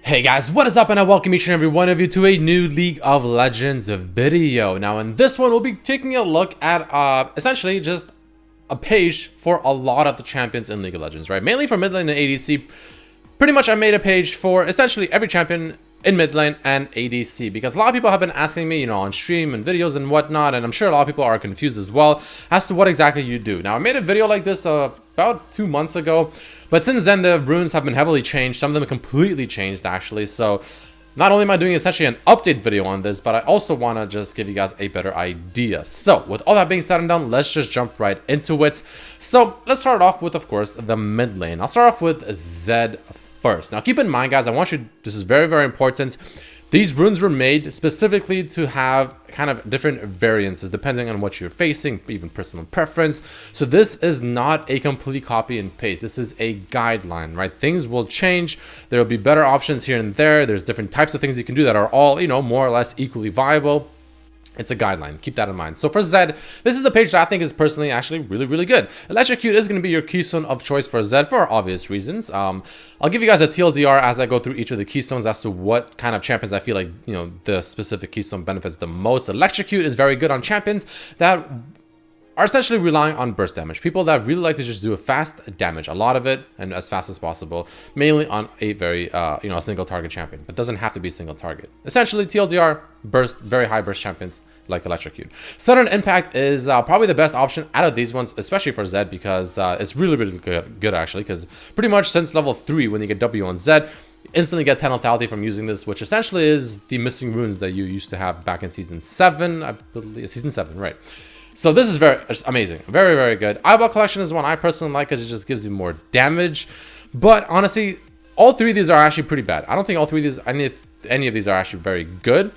Hey guys, what is up, and I welcome each and every one of you to a new League of Legends video. Now in this one, we'll be taking a look at essentially just a page for a lot of the champions in League of Legends, right? Mainly for mid lane and ADC. Pretty much I made a page for essentially every champion in mid lane and ADC, because a lot of people have been asking me, on stream and videos and whatnot, and I'm sure a lot of people are confused as well as to what exactly you do. Now I made a video like this about 2 months ago, but since then the runes have been heavily changed. Some of them have completely changed actually, so not only am I doing essentially an update video on this, but I also want to just give you guys a better idea. So with all that being said and done, let's just jump right into it. So let's start off with, of course, the mid lane. I'll start off with Zed first. Now keep in mind, guys, this is very, very important. These runes were made specifically to have kind of different variances depending on what you're facing, even personal preference. So this is not a complete copy and paste. This is a guideline, right? Things will change. There will be better options here and there. There's different types of things you can do that are all, more or less equally viable. It's a guideline. Keep that in mind. So for Zed, this is the page that I think is personally actually really, really good. Electrocute is going to be your keystone of choice for Zed for obvious reasons. I'll give you guys a TLDR as I go through each of the keystones as to what kind of champions I feel like, the specific keystone benefits the most. Electrocute is very good on champions that are essentially relying on burst damage. People that really like to just do a fast damage, a lot of it, and as fast as possible, mainly on a very, a single target champion. But doesn't have to be single target. Essentially, TLDR, burst, very high burst champions like Electrocute. Sudden Impact is probably the best option out of these ones, especially for Zed, because it's really, really good actually, because pretty much since level 3, when you get W on Zed, instantly get 10 lethality from using this, which essentially is the missing runes that you used to have back in Season 7, I believe, Season 7, right? So this is it's amazing. Very, very good. Eyeball Collection is one I personally like because it just gives you more damage. But honestly, all three of these are actually pretty bad. I don't think all three of these, any of these are actually very good.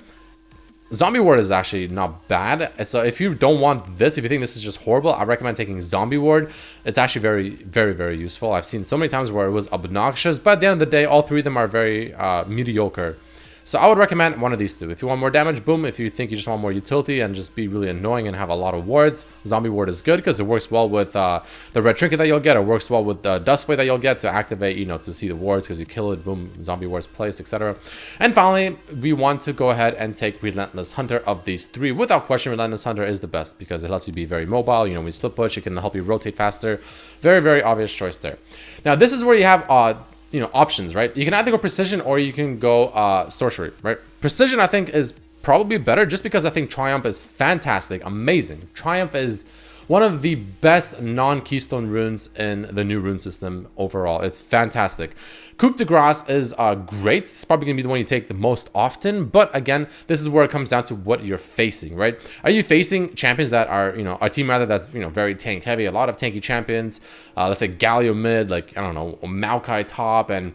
Zombie Ward is actually not bad. So if you don't want this, if you think this is just horrible, I recommend taking Zombie Ward. It's actually very, very, very useful. I've seen so many times where it was obnoxious, but at the end of the day, all three of them are very mediocre. So I would recommend one of these two. If you want more damage, boom. If you think you just want more utility and just be really annoying and have a lot of wards, Zombie Ward is good because it works well with the red trinket that you'll get. It works well with the dust wave that you'll get to activate, to see the wards because you kill it, boom, Zombie Ward's place, etc. And finally, we want to go ahead and take Relentless Hunter of these three. Without question, Relentless Hunter is the best because it lets you be very mobile. When you split push, it can help you rotate faster. Very, very obvious choice there. Now, this is where you have options, right? You can either go Precision or you can go Sorcery, right? Precision, I think, is probably better just because I think Triumph is fantastic, amazing. Triumph is one of the best non-keystone runes in the new rune system overall. It's fantastic. Coup de Grace is great. It's probably going to be the one you take the most often. But again, this is where it comes down to what you're facing, right? Are you facing champions that are, a team rather that's, very tank heavy, a lot of tanky champions, let's say Galio mid, like, I don't know, Maokai top, and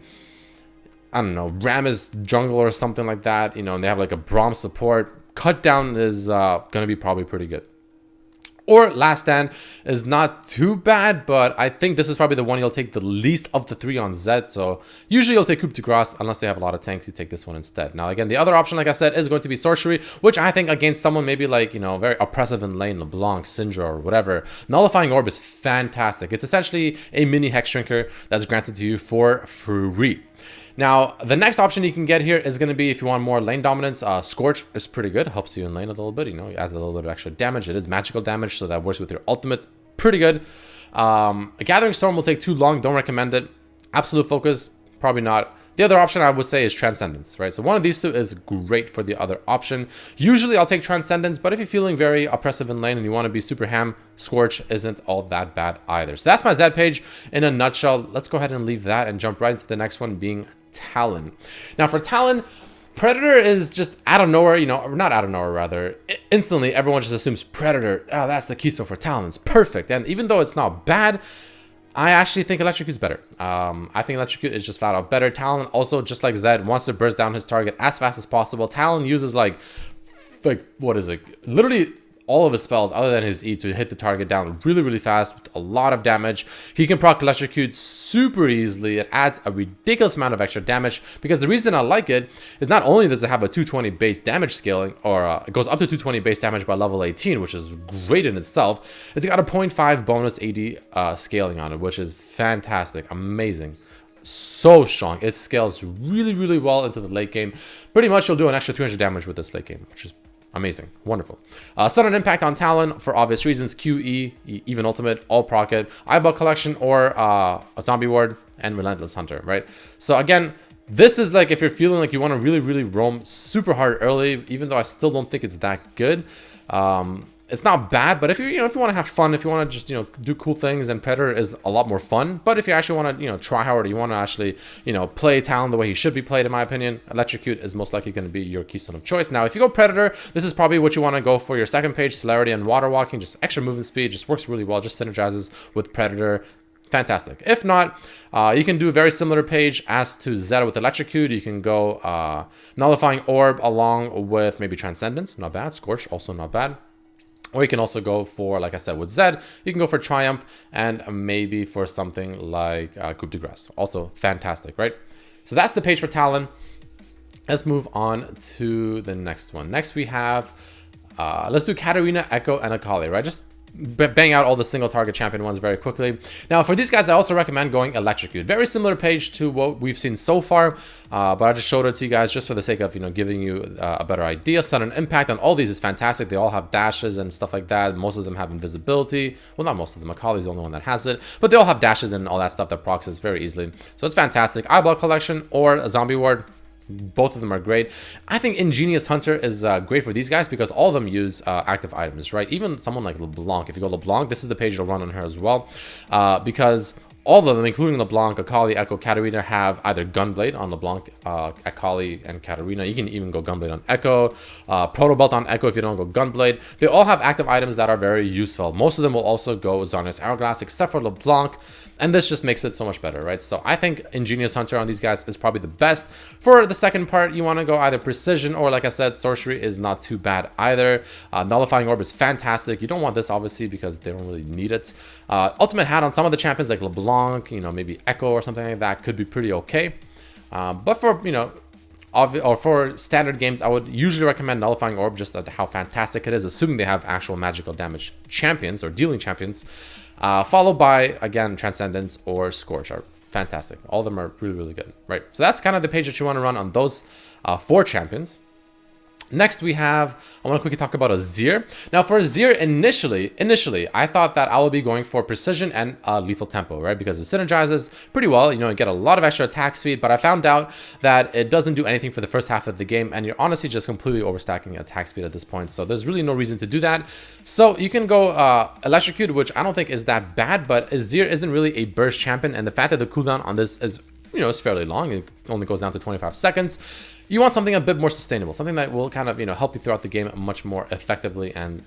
I don't know, Rammus jungle or something like that, and they have like a Braum support. Cut down is going to be probably pretty good. Or Last Stand is not too bad, but I think this is probably the one you'll take the least of the three on Zed. So usually you'll take Coup de Grace, unless they have a lot of tanks, you take this one instead. Now again, the other option, like I said, is going to be Sorcery, which I think against someone maybe like, very oppressive in lane, LeBlanc, Syndra, or whatever. Nullifying Orb is fantastic. It's essentially a mini Hex Shrinker that's granted to you for free. Now, the next option you can get here is going to be if you want more lane dominance. Scorch is pretty good. Helps you in lane a little bit. It adds a little bit of extra damage. It is magical damage, so that works with your ultimate. Pretty good. A Gathering Storm will take too long. Don't recommend it. Absolute Focus, probably not. The other option I would say is Transcendence, right? So one of these two is great for the other option. Usually I'll take Transcendence, but if you're feeling very oppressive in lane and you want to be super ham, Scorch isn't all that bad either. So that's my Zed page in a nutshell. Let's go ahead and leave that and jump right into the next one, being Talon. Now for Talon, Predator is just out of nowhere, not out of nowhere rather. Instantly, everyone just assumes Predator, oh, that's the keystone for Talon. It's perfect. And even though it's not bad, I actually think Electrocute's better. I think Electrocute is just flat out better. Talon also, just like Zed, wants to burst down his target as fast as possible. Talon uses like what is it? Literally all of his spells other than his E to hit the target down really, really fast with a lot of damage. He can proc Electrocute super easily. It adds a ridiculous amount of extra damage because the reason I like it is not only does it have a 220 base damage scaling, or it goes up to 220 base damage by level 18, which is great in itself. It's got a 0.5 bonus AD scaling on it, which is fantastic, amazing. so strong. It scales really, really well into the late game. Pretty much you'll do an extra 300 damage with this late game, which is amazing. Wonderful. Sudden Impact on Talon for obvious reasons. QE, even Ultimate, all proc it. Eyeball Collection or a Zombie Ward and Relentless Hunter, right? So again, this is like if you're feeling like you want to really, really roam super hard early, even though I still don't think it's that good. It's not bad, but if you if you want to have fun, if you want to just do cool things, then Predator is a lot more fun. But if you actually want to try hard, you want to actually play Talon the way he should be played, in my opinion, Electrocute is most likely going to be your keystone of choice. Now, if you go Predator, this is probably what you want to go for your second page, Celerity and Water Walking. Just extra movement speed, just works really well, just synergizes with Predator. Fantastic. If not, you can do a very similar page as to Zeta with Electrocute. You can go Nullifying Orb along with maybe Transcendence, not bad. Scorch, also not bad. Or you can also go for, like I said, with Zed, you can go for Triumph and maybe for something like Coup de Grace. Also fantastic, right? So that's the page for Talon. Let's move on to the next one. Next we have, let's do Katarina, Echo, and Akali, right? Just bang out all the single target champion ones very quickly. Now for these guys, I also recommend going Electrocute. Very similar page to what we've seen so far, but I just showed it to you guys just for the sake of giving you a better idea. Sudden Impact on all these is fantastic. They all have dashes and stuff like that. Most of them have invisibility. Well, not most of them. Akali's the only one that has it, but they all have dashes and all that stuff that procs very easily. So it's fantastic. Eyeball Collection or a Zombie Ward. Both of them are great. I think Ingenious Hunter is great for these guys because all of them use active items, right? Even someone like LeBlanc, if you go LeBlanc, this is the page you'll run on her as well, because all of them, including LeBlanc, Akali, Echo, Katarina, have either Gunblade on LeBlanc, Akali, and Katarina. You can even go Gunblade on Echo, Proto Belt on Echo if you don't go Gunblade. They all have active items that are very useful. Most of them will also go Zarya's Hourglass, except for LeBlanc, and this just makes it so much better, right? So I think Ingenious Hunter on these guys is probably the best. For the second part, you want to go either Precision or, like I said, Sorcery is not too bad either. Nullifying Orb is fantastic. You don't want this, obviously, because they don't really need it. Ultimate Hat on some of the champions like LeBlanc, maybe Echo or something like that could be pretty okay. But for, or for standard games, I would usually recommend Nullifying Orb just at how fantastic it is, assuming they have actual magical damage champions or dealing champions. Followed by, again, Transcendence or Scorch are fantastic. All of them are really, really good, right? So that's kind of the page that you want to run on those 4 champions. Next, we have, I want to quickly talk about Azir. Now, for Azir, initially, I thought that I would be going for Precision and Lethal Tempo, right? Because it synergizes pretty well. You get a lot of extra attack speed, but I found out that it doesn't do anything for the first half of the game, and you're honestly just completely overstacking attack speed at this point. So there's really no reason to do that. So you can go Electrocute, which I don't think is that bad, but Azir isn't really a burst champion, and the fact that the cooldown on this is, is fairly long. It only goes down to 25 seconds. You want something a bit more sustainable, something that will kind of, help you throughout the game much more effectively and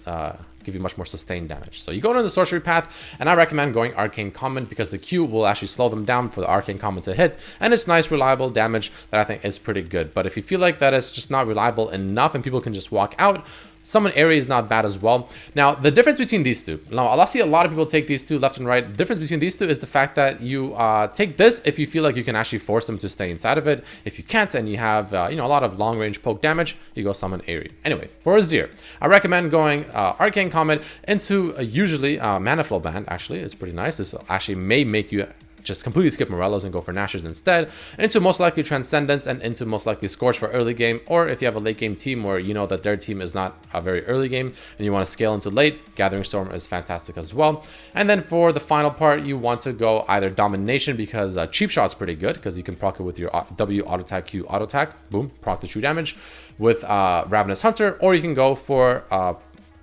give you much more sustained damage. So you go into the sorcery path, and I recommend going Arcane Comment because the Q will actually slow them down for the Arcane Comment to hit, and it's nice, reliable damage that I think is pretty good. But if you feel like that it's just not reliable enough and people can just walk out, Summon Area is not bad as well. Now, the difference between these two, now I'll see a lot of people take these two left and right. The difference between these two is the fact that you take this if you feel like you can actually force them to stay inside of it. If you can't and you have a lot of long range poke damage, you go Summon Area. Anyway, for Azir, I recommend going Arcane Comment into usually Mana Flow Band. Actually, it's pretty nice. This actually may make you just completely skip Morellos and go for Nashers instead, into most likely Transcendence and into most likely Scorch for early game, or if you have a late game team where you know that their team is not a very early game and you want to scale into late, Gathering Storm is fantastic as well. And then for the final part, you want to go either Domination because Cheap Shot's pretty good because you can proc it with your W auto attack, Q auto attack, boom, proc the true damage with Relentless Hunter, or you can go for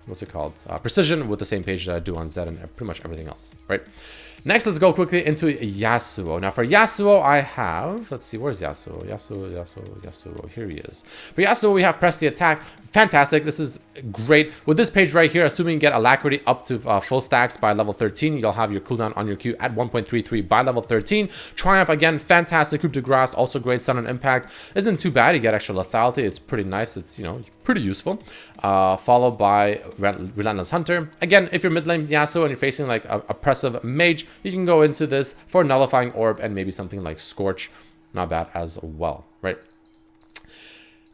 what's it called? Precision with the same page that I do on Zed and pretty much everything else, right? Next, let's go quickly into Yasuo. Now, for Yasuo, I have... Let's see, where's Yasuo? Yasuo. Here he is. For Yasuo, we have Press the Attack. Fantastic. This is great. With this page right here, assuming you get Alacrity up to full stacks by level 13, you'll have your cooldown on your Q at 1.33 by level 13. Triumph, again, fantastic. Coup de Grace, also great. Sudden Impact isn't too bad. You get extra lethality. It's pretty nice. It's, pretty useful. Followed by Relentless Hunter. Again, if you're mid lane Yasuo and you're facing like a oppressive mage, you can go into this for Nullifying Orb and maybe something like Scorch. Not bad as well, right?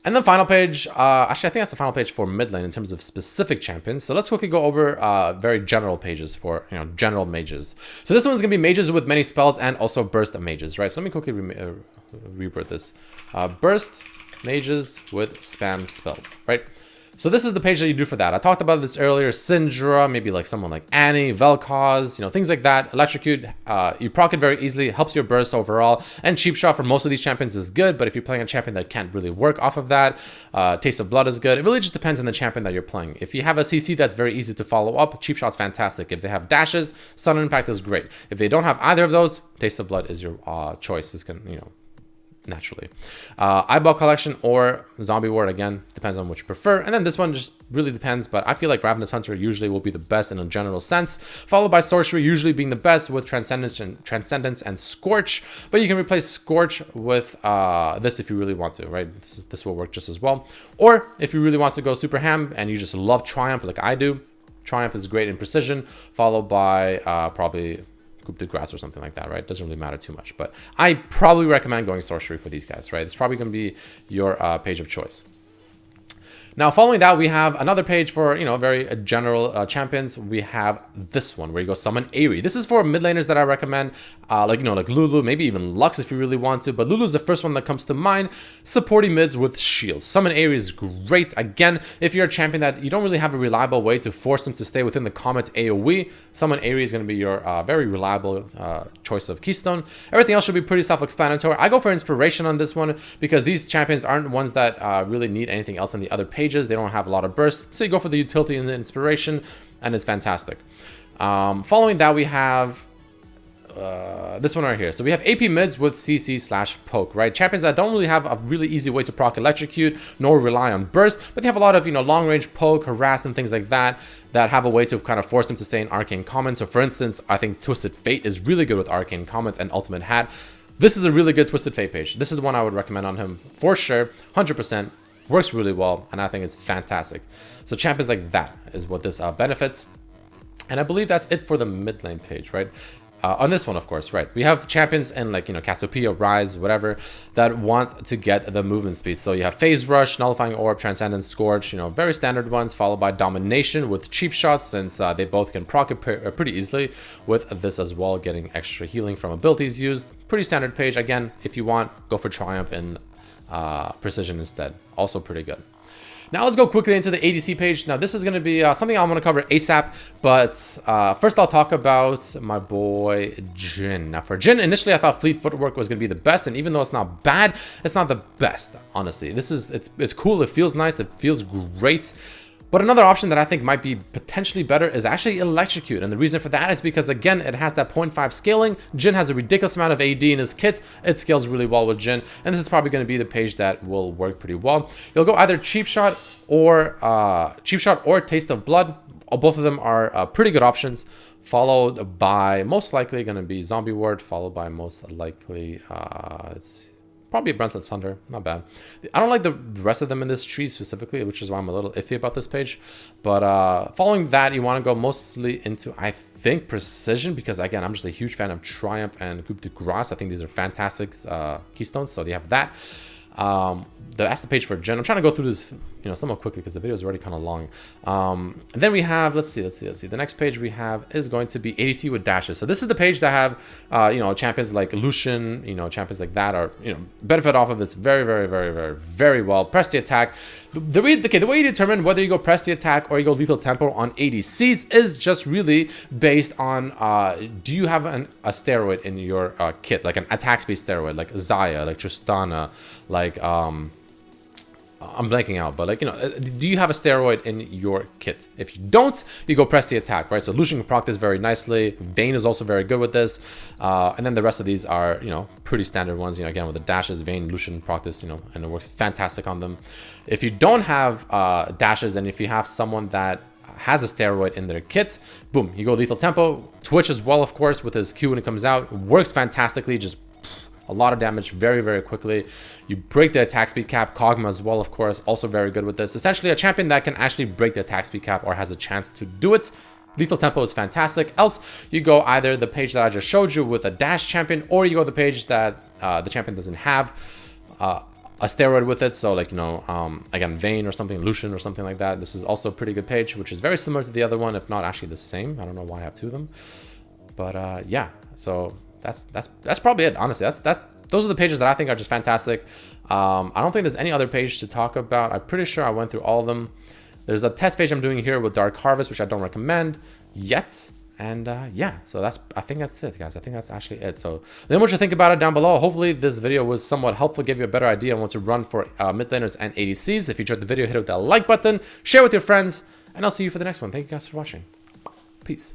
And the final page, actually, I think that's the final page for mid lane in terms of specific champions. So let's quickly go over very general pages for, general mages. So this one's going to be mages with many spells and also burst mages, right? So let me quickly reword this. Burst mages with spam spells, right? So this is the page that you do for that. I talked about this earlier. Syndra, maybe like someone like Annie, Vel'Koz, things like that. Electrocute, you proc it very easily, helps your burst overall. And Cheap Shot for most of these champions is good, but if you're playing a champion that can't really work off of that, Taste of Blood is good. It really just depends on the champion that you're playing. If you have a CC that's very easy to follow up, Cheap Shot's fantastic. If they have dashes, Sudden Impact is great. If they don't have either of those, Taste of Blood is your choice. It's gonna, naturally. Eyeball Collection or Zombie Ward, again, depends on what you prefer. And then this one just really depends, but I feel like Relentless Hunter usually will be the best in a general sense, followed by Sorcery usually being the best with Transcendence and Scorch. But you can replace Scorch with this if you really want to, right? This will work just as well. Or if you really want to go super ham and you just love Triumph like I do, Triumph is great in Precision, followed by probably Coup de Grace or something like that, right? Doesn't really matter too much, but I probably recommend going Sorcery for these guys, right? It's probably going to be your page of choice. Now, following that, we have another page for, very general champions. We have this one where you go summon Aerie. This is for mid laners that I recommend, like Lulu, maybe even Lux if you really want to, but Lulu is the first one that comes to mind. Supporting mids with shields. Summon Aerie is great. Again, if you're a champion that you don't really have a reliable way to force them to stay within the Comet AoE, Summon Aerie is going to be your very reliable choice of keystone. Everything else should be pretty self-explanatory. I go for inspiration on this one because these champions aren't ones that really need anything else on the other pages. They don't have a lot of burst, so you go for the utility and the inspiration, and it's fantastic. Following that, we have this one right here. So we have AP mids with CC/poke, right? Champions that don't really have a really easy way to proc Electrocute, nor rely on burst, but they have a lot of, long range poke, harass, and things like that, that have a way to kind of force them to stay in Arcane Comment. So for instance, I think Twisted Fate is really good with Arcane Comment and Ultimate Hat. This is a really good Twisted Fate page. This is the one I would recommend on him for sure, 100%. Works really well, and I think it's fantastic. So champions like that is what this benefits. And I believe that's it for the mid lane page, right? On this one, of course, right? We have champions in like, Cassiopeia, Rise, whatever, that want to get the movement speed. So you have Phase Rush, Nullifying Orb, Transcendence, Scourge, very standard ones, followed by Domination with Cheap Shots, since they both can proc it pretty easily with this as well, getting extra healing from abilities used. Pretty standard page. Again, if you want, go for Triumph and Precision instead. Also pretty good. Now let's go quickly into the ADC page. Now this is going to be something I'm going to cover ASAP, but first I'll talk about my boy Jhin. Now for Jhin, initially I thought Fleet Footwork was going to be the best, and even though it's not bad, it's not the best, honestly. It's cool, it feels nice, it feels great. But another option that I think might be potentially better is actually Electrocute. And the reason for that is because, again, it has that 0.5 scaling. Jhin has a ridiculous amount of AD in his kits. It scales really well with Jhin. And this is probably going to be the page that will work pretty well. You'll go either Cheap Shot or Taste of Blood. Both of them are pretty good options. Followed by most likely going to be Zombie Ward. Followed by most likely, probably a Relentless Hunter, not bad. I don't like the rest of them in this tree specifically, which is why I'm a little iffy about this page. But following that, you want to go mostly into, I think, Precision, because again, I'm just a huge fan of Triumph and Coup de Grace. I think these are fantastic keystones, so you have that. That's the page for Jhin. I'm trying to go through this, somewhat quickly because the video is already kind of long. And then we have, let's see. The next page we have is going to be ADC with dashes. So this is the page that have, champions like Lucian, champions like that are, benefit off of this very, very, very, very, very well. Press the attack. The way you determine whether you go press the attack or you go lethal tempo on ADCs is just really based on, do you have a steroid in your kit, like an attack speed steroid, like Zaya, like Tristana, like, I'm blanking out, but do you have a steroid in your kit? If you don't, you go press the attack, right? So Lucian can proc this very nicely. Vayne is also very good with this. And then the rest of these are, pretty standard ones. Again, with the dashes, Vayne, Lucian proc this, and it works fantastic on them. If you don't have dashes, and if you have someone that has a steroid in their kit, boom, you go lethal tempo. Twitch as well, of course, with his Q when it comes out. Works fantastically, just a lot of damage very, very quickly. You break the attack speed cap. Kog'Maw as well, of course, also very good with this. Essentially a champion that can actually break the attack speed cap or has a chance to do it. Lethal tempo is fantastic. Else, you go either the page that I just showed you with a dash champion, or you go the page that the champion doesn't have. a steroid with it. So like, you know, again, Vayne or something, Lucian or something like that. This is also a pretty good page, which is very similar to the other one, if not actually the same. I don't know why I have two of them, but yeah. So that's probably it. Honestly, those are the pages that I think are just fantastic. I don't think there's any other page to talk about. I'm pretty sure I went through all of them. There's a test page I'm doing here with Dark Harvest, which I don't recommend yet. And yeah, so I think that's it, guys. I think that's actually it. So let me know what you think about it down below. Hopefully this video was somewhat helpful, give you a better idea on what to run for mid laners and ADCs. If you enjoyed the video, hit it with that like button, share with your friends, and I'll see you for the next one. Thank you guys for watching. Peace.